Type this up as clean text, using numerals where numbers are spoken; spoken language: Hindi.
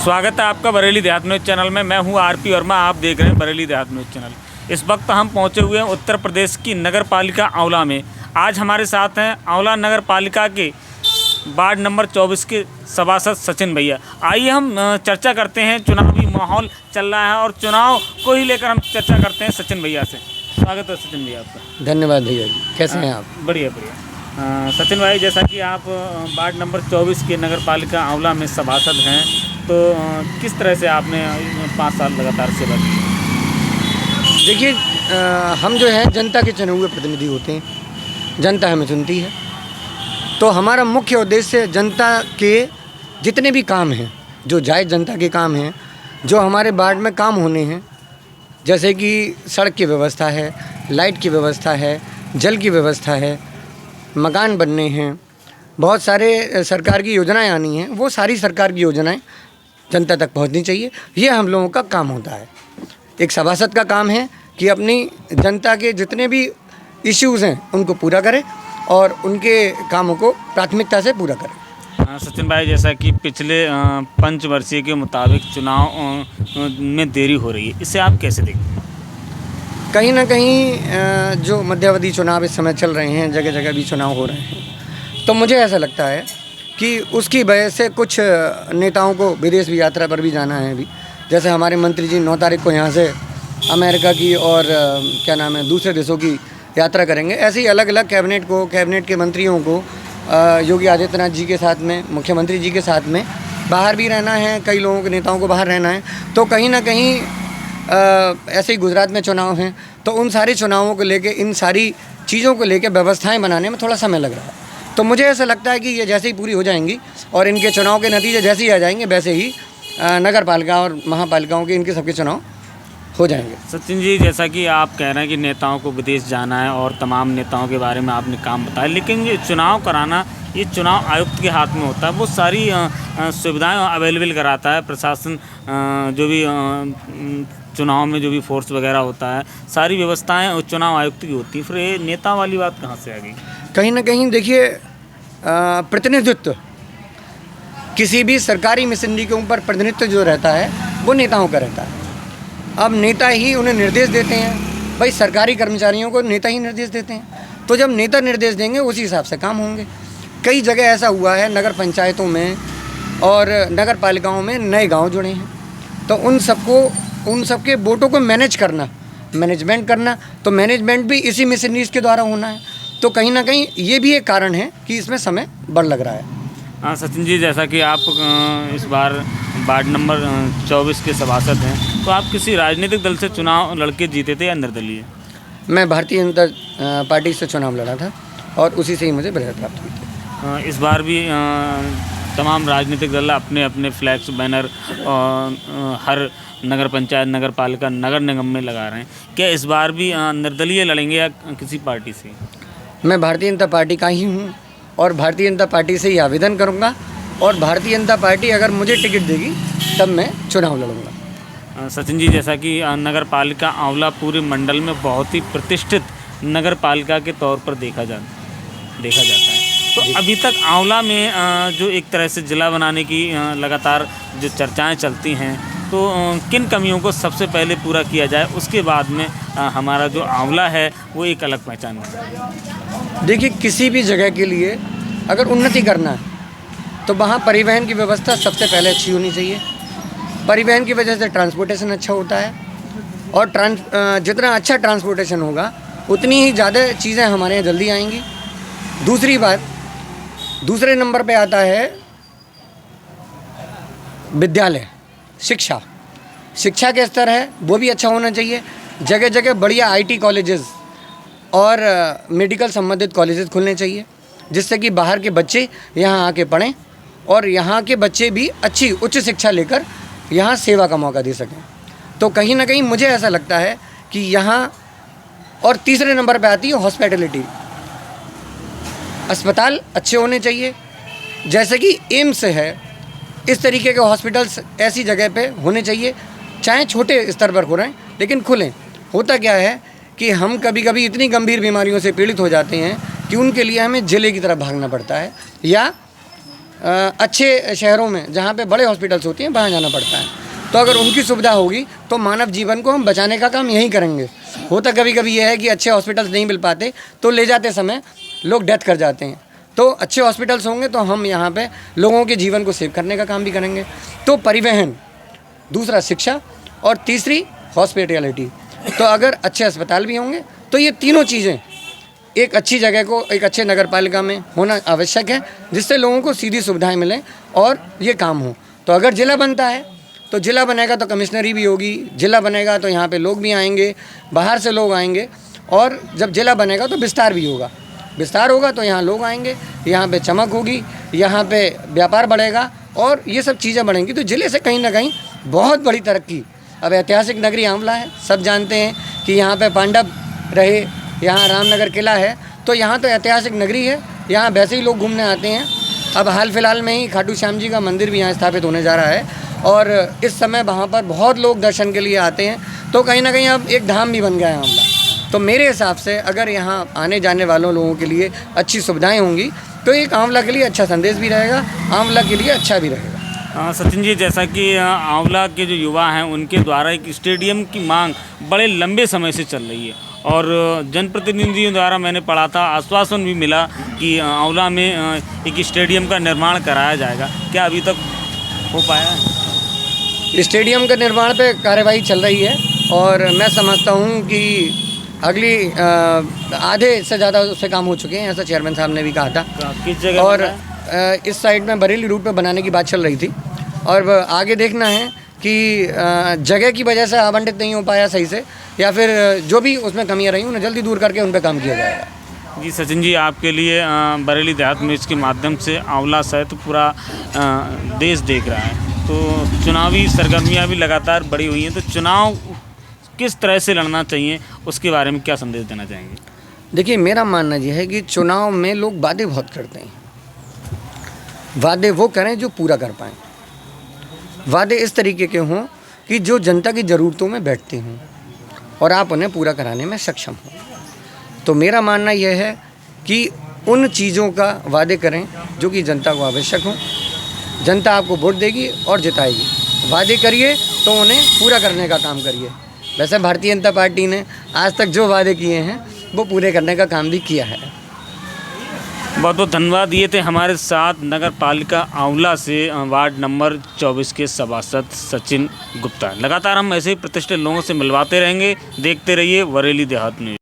स्वागत है आपका बरेली देहात न्यूज़ चैनल में। मैं हूं आरपी वर्मा, आप देख रहे हैं बरेली देहात न्यूज़ चैनल। इस वक्त हम पहुंचे हुए हैं उत्तर प्रदेश की नगर पालिका आंवला में। आज हमारे साथ हैं आंवला नगर पालिका के वार्ड नंबर 24 के सभासद सचिन भैया। आइए हम चर्चा करते हैं, चुनावी माहौल चल रहा है और चुनाव को ही लेकर हम चर्चा करते हैं सचिन भैया से। स्वागत है सचिन भैया आपका। धन्यवाद भैया जी, कैसे हैं आप? बढ़िया बढ़िया। सचिन भाई, जैसा कि आप वार्ड नंबर 24 के नगर पालिका आंवला में सभासद हैं, तो किस तरह से आपने 5 साल लगातार सेवा की? देखिए, हम जो है जनता के चुने हुए प्रतिनिधि होते हैं, जनता हमें चुनती है। तो हमारा मुख्य उद्देश्य जनता के जितने भी काम हैं, जो जायज़ जनता के काम हैं, जो हमारे वार्ड में काम होने हैं, जैसे कि सड़क की व्यवस्था है, लाइट की व्यवस्था है, जल की व्यवस्था है, मकान बनने हैं, बहुत सारे सरकार की योजनाएं आनी हैं, वो सारी सरकार की योजनाएं जनता तक पहुंचनी चाहिए। ये हम लोगों का काम होता है। एक सभासद का काम है कि अपनी जनता के जितने भी इश्यूज़ हैं उनको पूरा करें और उनके कामों को प्राथमिकता से पूरा करें। सचिन भाई, जैसा कि पिछले पंचवर्षीय के मुताबिक चुनाव में देरी हो रही है, इसे आप कैसे देखते हैं? कहीं ना कहीं जो मध्यावधि चुनाव इस समय चल रहे हैं, जगह जगह भी चुनाव हो रहे हैं, तो मुझे ऐसा लगता है कि उसकी वजह से कुछ नेताओं को विदेश भी यात्रा पर भी जाना है अभी। जैसे हमारे मंत्री जी 9 तारीख को यहाँ से अमेरिका की और क्या नाम है दूसरे देशों की यात्रा करेंगे। ऐसे ही अलग अलग कैबिनेट के मंत्रियों को योगी आदित्यनाथ जी के साथ में, मुख्यमंत्री जी के साथ में बाहर भी रहना है, कई लोगों के नेताओं को बाहर रहना है। तो कहीं ना कहीं ऐसे ही गुजरात में चुनाव हैं, तो उन सारे चुनावों को लेके, इन सारी चीज़ों को लेके व्यवस्थाएं बनाने में थोड़ा समय लग रहा है। तो मुझे ऐसा लगता है कि ये जैसे ही पूरी हो जाएंगी और इनके चुनाव के नतीजे जैसे ही आ जाएंगे, वैसे ही नगर पालिका और महापालिकाओं के इनके सबके चुनाव हो जाएंगे। सचिन जी, जैसा कि आप कह रहे हैं कि नेताओं को विदेश जाना है और तमाम नेताओं के बारे में आपने काम बताया, लेकिन ये चुनाव कराना ये चुनाव आयुक्त के हाथ में होता है। वो सारी सुविधाएं अवेलेबल कराता है प्रशासन, जो भी चुनाव में जो भी फोर्स वगैरह होता है, सारी व्यवस्थाएं चुनाव आयुक्त की होती हैं। फिर ये नेता वाली बात कहाँ से आ गई? कहीं ना कहीं देखिए, प्रतिनिधित्व किसी भी सरकारी मशीनरी के ऊपर प्रतिनिधित्व जो रहता है वो नेताओं का रहता है। अब नेता ही उन्हें निर्देश देते हैं। भाई, सरकारी कर्मचारियों को नेता ही निर्देश देते हैं, तो जब नेता निर्देश देंगे उसी हिसाब से काम होंगे। कई जगह ऐसा हुआ है, नगर पंचायतों में और नगर पालिकाओं में नए गांव जुड़े हैं, तो उन सबके वोटों को मैनेजमेंट करना, तो मैनेजमेंट भी इसी मशीनरीज के द्वारा होना है। तो कहीं ना कहीं ये भी एक कारण है कि इसमें समय बढ़ लग रहा है। हाँ सचिन जी, जैसा कि आप इस बार वार्ड नंबर 24 के सभासद हैं, तो आप किसी राजनीतिक दल से चुनाव लड़के जीते थे या निर्दलीय? मैं भारतीय जनता पार्टी से चुनाव लड़ा था और उसी से ही मुझे विजय प्राप्त हुई थी। इस बार भी तमाम राजनीतिक दल अपने अपने फ्लैक्स बैनर हर नगर पंचायत, नगर पालिका, नगर निगम में लगा रहे हैं। क्या इस बार भी निर्दलीय लड़ेंगे या किसी पार्टी से? मैं भारतीय जनता पार्टी का ही हूँ और भारतीय जनता पार्टी से ही आवेदन करूँगा, और भारतीय जनता पार्टी अगर मुझे टिकट देगी तब मैं चुनाव लड़ूंगा। सचिन जी, जैसा कि नगर पालिका आंवला पूरे मंडल में बहुत ही प्रतिष्ठित नगर पालिका के तौर पर देखा जाता है, तो अभी तक आंवला में जो एक तरह से जिला बनाने की लगातार जो चर्चाएं चलती हैं, तो किन कमियों को सबसे पहले पूरा किया जाए, उसके बाद में हमारा जो आंवला है वो एक अलग पहचान है? देखिए, किसी भी जगह के लिए अगर उन्नति करना है तो वहाँ परिवहन की व्यवस्था सबसे पहले अच्छी होनी चाहिए। परिवहन की वजह से ट्रांसपोर्टेशन अच्छा होता है, और जितना अच्छा ट्रांसपोर्टेशन होगा उतनी ही ज़्यादा चीज़ें हमारे यहाँ जल्दी आएंगी। दूसरी बात, दूसरे नंबर पे आता है विद्यालय, शिक्षा के स्तर है वो भी अच्छा होना चाहिए। जगह जगह बढ़िया IT कॉलेजेस और मेडिकल संबंधित कॉलेजेस खुलने चाहिए, जिससे कि बाहर के बच्चे यहाँ आके पढ़ें और यहाँ के बच्चे भी अच्छी उच्च शिक्षा लेकर यहाँ सेवा का मौका दे सकें। तो कहीं ना कहीं मुझे ऐसा लगता है कि यहाँ, और तीसरे नंबर पे आती है हॉस्पिटलिटी। अस्पताल अच्छे होने चाहिए, जैसे कि एम्स है, इस तरीके के हॉस्पिटल्स ऐसी जगह पे होने चाहिए, चाहे छोटे स्तर पर हो रहे हैं लेकिन खुलें। होता क्या है कि हम कभी कभी इतनी गंभीर बीमारियों से पीड़ित हो जाते हैं कि उनके लिए हमें जिले की तरफ भागना पड़ता है या अच्छे शहरों में जहाँ पे बड़े हॉस्पिटल्स होती हैं वहाँ जाना पड़ता है। तो अगर उनकी सुविधा होगी तो मानव जीवन को हम बचाने का काम यहीं करेंगे। होता कभी कभी यह है कि अच्छे हॉस्पिटल्स नहीं मिल पाते तो ले जाते समय लोग डेथ कर जाते हैं। तो अच्छे हॉस्पिटल्स होंगे तो हम यहाँ पे लोगों के जीवन को सेव करने का काम भी करेंगे। तो परिवहन, दूसरा शिक्षा और तीसरी हॉस्पिटैलिटी। तो अगर अच्छे अस्पताल भी होंगे तो ये तीनों चीज़ें एक अच्छी जगह को, एक अच्छे नगर पालिका में होना आवश्यक है, जिससे लोगों को सीधी सुविधाएं मिलें और ये काम हो। तो अगर ज़िला बनता है तो ज़िला बनेगा तो कमिश्नरी भी होगी, ज़िला बनेगा तो यहाँ पे लोग भी आएंगे, बाहर से लोग आएंगे, और जब ज़िला बनेगा तो विस्तार भी होगा। विस्तार होगा तो यहाँ लोग आएंगे, यहाँ पे चमक होगी, यहाँ पे व्यापार बढ़ेगा और ये सब चीज़ें बढ़ेंगी। तो ज़िले से कहीं ना कहीं बहुत बड़ी तरक्की। अब ऐतिहासिक नगरी आंवला है, सब जानते हैं कि यहाँ पे पांडव रहे, यहाँ रामनगर किला है, तो यहाँ तो ऐतिहासिक नगरी है, यहाँ वैसे ही लोग घूमने आते हैं। अब हाल फिलहाल में ही खाटू श्याम जी का मंदिर भी यहाँ स्थापित होने जा रहा है और इस समय वहाँ पर बहुत लोग दर्शन के लिए आते हैं। तो कहीं ना कहीं अब एक धाम भी बन गया है आंवला। तो मेरे हिसाब से अगर यहाँ आने जाने वालों लोगों के लिए अच्छी सुविधाएं होंगी तो एक आंवला के लिए अच्छा संदेश भी रहेगा, आंवला के लिए अच्छा भी रहेगा। सचिन जी, जैसा कि आंवला के जो युवा हैं उनके द्वारा एक स्टेडियम की मांग बड़े लंबे समय से चल रही है और जनप्रतिनिधियों द्वारा मैंने पढ़ा था, आश्वासन भी मिला कि आंवला में एक स्टेडियम का निर्माण कराया जाएगा। क्या अभी तक हो पाया है? स्टेडियम के निर्माण पे कार्यवाही चल रही है और मैं समझता हूँ कि अगली आधे से ज़्यादा उससे काम हो चुके हैं, ऐसा चेयरमैन साहब ने भी कहा था। किस जगह? और इस साइड में बरेली रूट पे बनाने की बात चल रही थी और आगे देखना है कि जगह की वजह से आवंटित नहीं हो पाया सही से, या फिर जो भी उसमें कमियां रही उन्हें जल्दी दूर करके उन पर काम किया जाएगा। जी सचिन जी, आपके लिए बरेली देहात में इसके माध्यम से आंवला सहित पूरा देश देख रहा है, तो चुनावी सरगर्मियाँ भी लगातार बढ़ी हुई हैं, तो चुनाव किस तरह से लड़ना चाहिए उसके बारे में क्या संदेश देना चाहेंगे? देखिए, मेरा मानना यह है कि चुनाव में लोग वादे बहुत करते हैं। वादे वो करें जो पूरा कर पाएँ। वादे इस तरीके के हों कि जो जनता की ज़रूरतों में बैठते हों और आप उन्हें पूरा कराने में सक्षम हों। तो मेरा मानना यह है कि उन चीज़ों का वादे करें जो कि जनता को आवश्यक हो। जनता आपको वोट देगी और जिताएगी। वादे करिए तो उन्हें पूरा करने का काम करिए। वैसे भारतीय जनता पार्टी ने आज तक जो वादे किए हैं वो पूरे करने का काम भी किया है। बहुत बहुत धन्यवाद। ये थे हमारे साथ नगर पालिका आंवला से वार्ड नंबर 24 के सभासद सचिन गुप्ता। लगातार हम ऐसे ही प्रतिष्ठित लोगों से मिलवाते रहेंगे। देखते रहिए बरेली देहात न्यूज़।